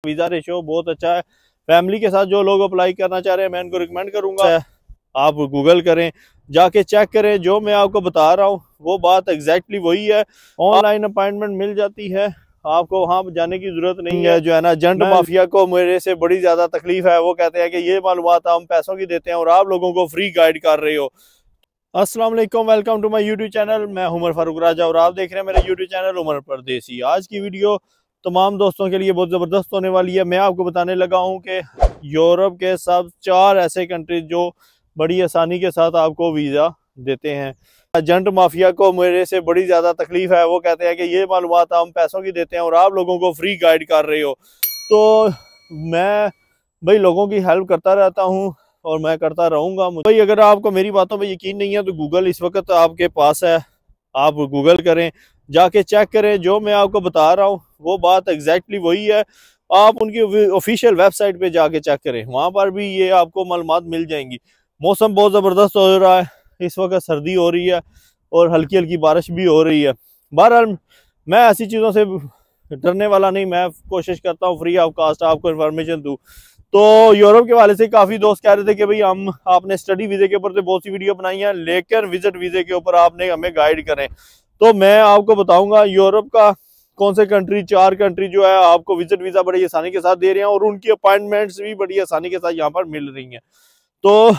Visa ratio बहुत अच्छा है। फैमिली के साथ जो लोग अप्लाई करना चाह रहे हैं मैं उनको रिकमेंड करूंगा आप गूगल करें, जाके चेक करें। जो मैं आपको बता रहा हूँ वो बात एग्जैक्टली वही है। ऑनलाइन अपॉइंटमेंट मिल जाती है, आपको वहाँ जाने की जरूरत नहीं है। जो है ना, एजेंट माफिया को मेरे से बड़ी ज्यादा तकलीफ है। वो कहते हैं कि ये मालूमात हम पैसों की देते हैं और आप लोगों को फ्री गाइड कर रहे हो। अस्सलाम वालेकुम, welcome to my YouTube channel. मैं उमर फारूक राजा और आप देख रहे हैं मेरा यूट्यूब चैनल उमर परदेसी। आज की वीडियो तमाम दोस्तों के लिए बहुत ज़बरदस्त होने वाली है। मैं आपको बताने लगा हूं कि यूरोप के सब 4 ऐसे कंट्रीज जो बड़ी आसानी के साथ आपको वीज़ा देते हैं। एजेंट माफिया को मेरे से बड़ी ज़्यादा तकलीफ है। वो कहते हैं कि ये मालूमात हम पैसों की देते हैं और आप लोगों को फ्री गाइड कर रहे हो। तो मैं भाई लोगों की हेल्प करता रहता हूँ और मैं करता रहूंगा। भाई अगर आपको मेरी बातों पे यकीन नहीं है तो गूगल इस वक्त आपके पास है, आप गूगल करें, जाके चेक करें। जो मैं आपको बता रहा हूँ वो बात एग्जैक्टली वही है। आप उनकी ऑफिशियल वेबसाइट पे जाके चेक करें, वहां पर भी ये आपको मालूमात मिल जाएंगी। मौसम बहुत ज़बरदस्त हो रहा है, इस वक्त सर्दी हो रही है और हल्की हल्की बारिश भी हो रही है। बहरहाल मैं ऐसी चीज़ों से डरने वाला नहीं, मैं कोशिश करता हूँ फ्री ऑफ कास्ट आपको इन्फॉर्मेशन दूँ। तो यूरोप के वाले से काफी दोस्त कह रहे थे कि भाई हम आपने स्टडी वीजे के ऊपर तो बहुत सी वीडियो बनाई है, लेकिन विजिट वीजे के ऊपर आपने हमें गाइड करें। तो मैं आपको बताऊंगा यूरोप का कौन से कंट्री, 4 कंट्री जो है आपको विजिट वीजा बड़ी आसानी के साथ दे रहे हैं और उनकी अपॉइंटमेंट्स भी बड़ी आसानी के साथ यहाँ पर मिल रही हैं। तो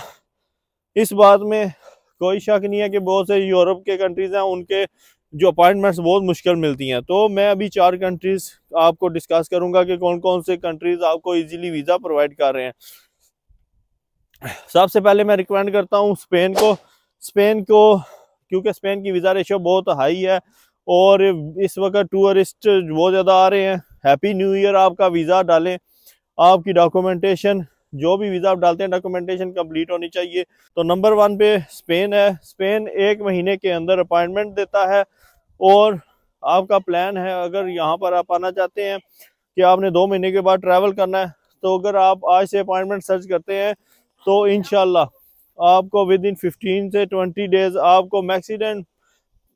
इस बात में कोई शक नहीं है कि बहुत से यूरोप के कंट्रीज हैं उनके जो अपॉइंटमेंट्स बहुत मुश्किल मिलती हैं। तो मैं अभी 4 कंट्रीज आपको डिस्कस करूंगा कि कौन कौन से कंट्रीज आपको इजीली वीज़ा प्रोवाइड कर रहे हैं। सबसे पहले मैं रिकमेंड करता हूं स्पेन को। क्योंकि स्पेन की वीज़ा रेशो बहुत हाई है और इस वक्त टूरिस्ट बहुत ज़्यादा आ रहे हैं। Happy new year. आपका वीज़ा डालें, आपकी डॉक्यूमेंटेशन जो भी वीज़ा आप डालते हैं डॉक्यूमेंटेशन कंप्लीट होनी चाहिए। तो नंबर 1 पे स्पेन है। स्पेन 1 महीने के अंदर अपॉइंटमेंट देता है और आपका प्लान है अगर यहाँ पर आप आना चाहते हैं कि आपने 2 महीने के बाद ट्रैवल करना है, तो अगर आप आज से अपॉइंटमेंट सर्च करते हैं तो इंशाल्लाह आपको विद इन 15 से 20 डेज आपको मैक्सिमम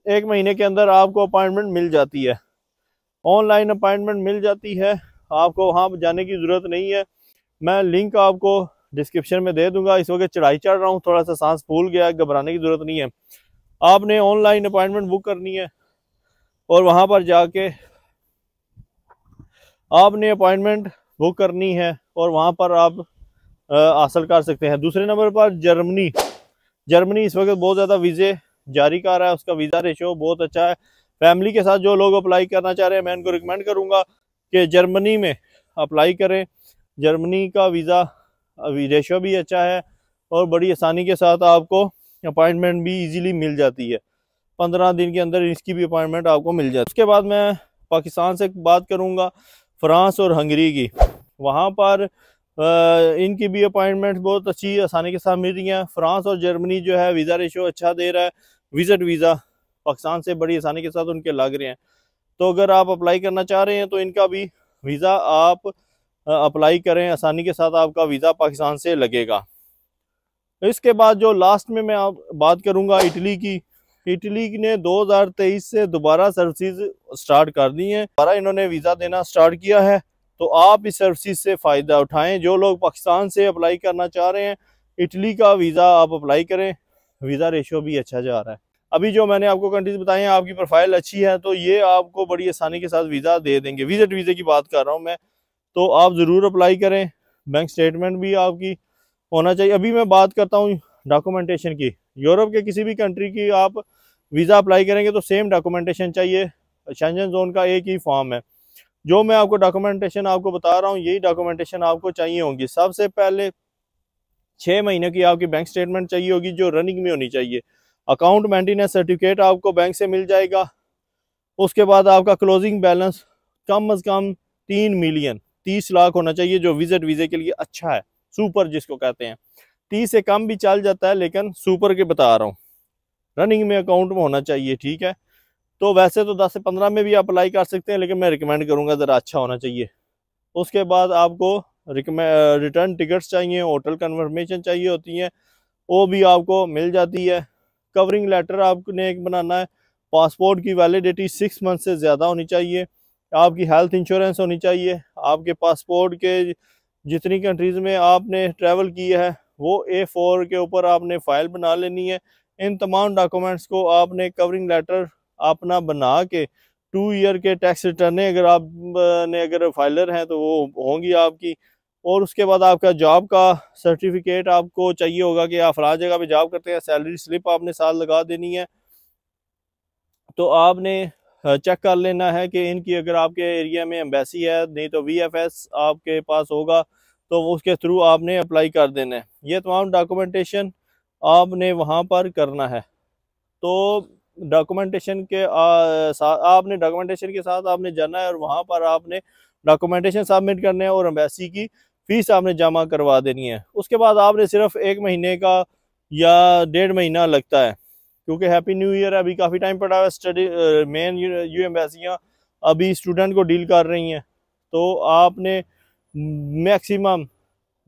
1 महीने के अंदर आपको अपॉइंटमेंट मिल जाती है। ऑनलाइन अपॉइंटमेंट मिल जाती है, आपको वहाँ जाने की ज़रूरत नहीं है। मैं लिंक आपको डिस्क्रिप्शन में दे दूंगा। इस वक्त चढ़ाई चढ़ रहा हूँ, थोड़ा सा सांस फूल गया है, घबराने की ज़रूरत नहीं है। आपने ऑनलाइन अपॉइंटमेंट बुक करनी है और वहाँ पर जाके आपने अपॉइंटमेंट बुक करनी है और वहाँ पर आप हासिल कर सकते हैं। दूसरे नंबर पर जर्मनी इस वक्त बहुत ज़्यादा वीज़े जारी कर रहा है, उसका वीज़ा रेशो बहुत अच्छा है। फैमिली के साथ जो लोग अप्लाई करना चाह रहे हैं मैं उनको रिकमेंड करूँगा कि जर्मनी में अप्लाई करें। जर्मनी का वीज़ा रेशो भी अच्छा है और बड़ी आसानी के साथ आपको अपॉइंटमेंट भी इजीली मिल जाती है। 15 दिन के अंदर इसकी भी अपॉइंटमेंट आपको मिल जाती है। उसके बाद मैं पाकिस्तान से बात करूंगा, फ्रांस और हंगरी की। वहाँ पर इनकी भी अपॉइंटमेंट बहुत अच्छी आसानी के साथ मिल रही हैं। फ्रांस और जर्मनी जो है वीज़ा रेशो अच्छा दे रहा है। विजिट वीज़ा पाकिस्तान से बड़ी आसानी के साथ उनके लग रहे हैं। तो अगर आप अप्लाई करना चाह रहे हैं तो इनका भी वीज़ा आप अप्लाई करें, आसानी के साथ आपका वीज़ा पाकिस्तान से लगेगा। इसके बाद जो लास्ट में मैं आप बात करूंगा इटली की। इटली ने 2023 से दोबारा सर्विसेज स्टार्ट कर दी हैं, दोबारा इन्होंने वीज़ा देना स्टार्ट किया है। तो आप इस सर्विसेज से फ़ायदा उठाएं। जो लोग पाकिस्तान से अप्लाई करना चाह रहे हैं इटली का वीज़ा आप अप्लाई करें, वीज़ा रेशो भी अच्छा जा रहा है। अभी जो मैंने आपको कंट्रीज बताई हैं, आपकी प्रोफाइल अच्छी है तो ये आपको बड़ी आसानी के साथ वीज़ा दे देंगे। विजिट वीज़े की बात कर रहा हूँ मैं, तो आप ज़रूर अप्लाई करें। बैंक स्टेटमेंट भी आपकी होना चाहिए। अभी मैं बात करता हूँ डॉक्यूमेंटेशन की। यूरोप के किसी भी कंट्री की आप वीज़ा अप्लाई करेंगे तो सेम डॉक्यूमेंटेशन चाहिए। शेंजन जोन का एक ही फॉर्म है। जो मैं आपको डॉक्यूमेंटेशन आपको बता रहा हूँ यही डॉक्यूमेंटेशन आपको चाहिए होंगी। सबसे पहले 6 महीने की आपकी बैंक स्टेटमेंट चाहिए होगी जो रनिंग में होनी चाहिए। अकाउंट मेंटेनेंस सर्टिफिकेट आपको बैंक से मिल जाएगा। उसके बाद आपका क्लोजिंग बैलेंस कम अज़ कम 3 मिलियन 30 लाख होना चाहिए, जो विजिट वीज़े के लिए अच्छा है, सुपर जिसको कहते हैं। 30 से कम भी चल जाता है लेकिन सुपर के बता रहा हूँ, रनिंग में अकाउंट में होना चाहिए, ठीक है। तो वैसे तो 10 से 15 में भी अप्लाई कर सकते हैं लेकिन मैं रिकमेंड करूँगा ज़रा अच्छा होना चाहिए। उसके बाद आपको रिटर्न टिकट्स चाहिए, होटल कन्फर्मेशन चाहिए होती हैं, वो भी आपको मिल जाती है। कवरिंग लेटर आपने एक बनाना है। पासपोर्ट की वैलिडिटी 6 मंथ से ज़्यादा होनी चाहिए। आपकी हेल्थ इंश्योरेंस होनी चाहिए, आपके पासपोर्ट के जितनी कंट्रीज़ में आपने ट्रैवल किया है वो A4 के ऊपर आपने फ़ाइल बना लेनी है। इन तमाम डॉक्यूमेंट्स को आपने कवरिंग लेटर अपना बना के 2 ईयर के टैक्स रिटर्न अगर आप ने अगर फाइलर हैं तो वो होंगी आपकी। और उसके बाद आपका जॉब का सर्टिफिकेट आपको चाहिए होगा कि आप फलां जगह पे जॉब करते हैं, सैलरी स्लिप आपने साथ लगा देनी है। तो आपने चेक कर लेना है कि इनकी अगर आपके एरिया में एम्बेसी है, नहीं तो VFS आपके पास होगा तो उसके थ्रू आपने अप्लाई कर देना है। ये तमाम डॉक्यूमेंटेशन आपने वहाँ पर करना है। तो डॉक्यूमेंटेशन के साथ आपने जाना है और वहाँ पर आपने डॉक्यूमेंटेशन सबमिट करने हैं और एम्बेसी की फ़ीस आपने जमा करवा देनी है। उसके बाद आपने सिर्फ 1 महीने का या 1.5 महीना लगता है, क्योंकि हैप्पी न्यू ईयर अभी काफ़ी टाइम पड़ा है। स्टडी मेन यू एम्बेसियाँ अभी स्टूडेंट को डील कर रही हैं, तो आपने मैक्सिमम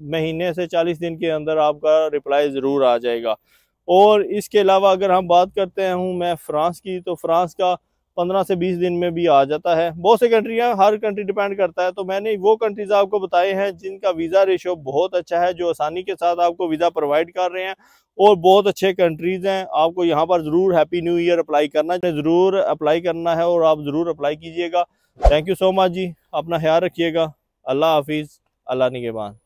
महीने से 40 दिन के अंदर आपका रिप्लाई ज़रूर आ जाएगा। और इसके अलावा अगर हम बात करते हैं मैं फ्रांस की, तो फ्रांस का 15 से 20 दिन में भी आ जाता है। बहुत सी कंट्रियां, हर कंट्री डिपेंड करता है। तो मैंने वो कंट्रीज आपको बताए हैं जिनका वीज़ा रेशो बहुत अच्छा है, जो आसानी के साथ आपको वीज़ा प्रोवाइड कर रहे हैं और बहुत अच्छे कंट्रीज़ हैं। आपको यहाँ पर ज़रूर हैप्पी न्यू ईयर अप्लाई करना, ज़रूर अप्लाई करना है और आप ज़रूर अप्लाई कीजिएगा। थैंक यू सो मच जी, अपना ख्याल रखिएगा। अल्लाह हाफिज़, अल्लाह निगहबान।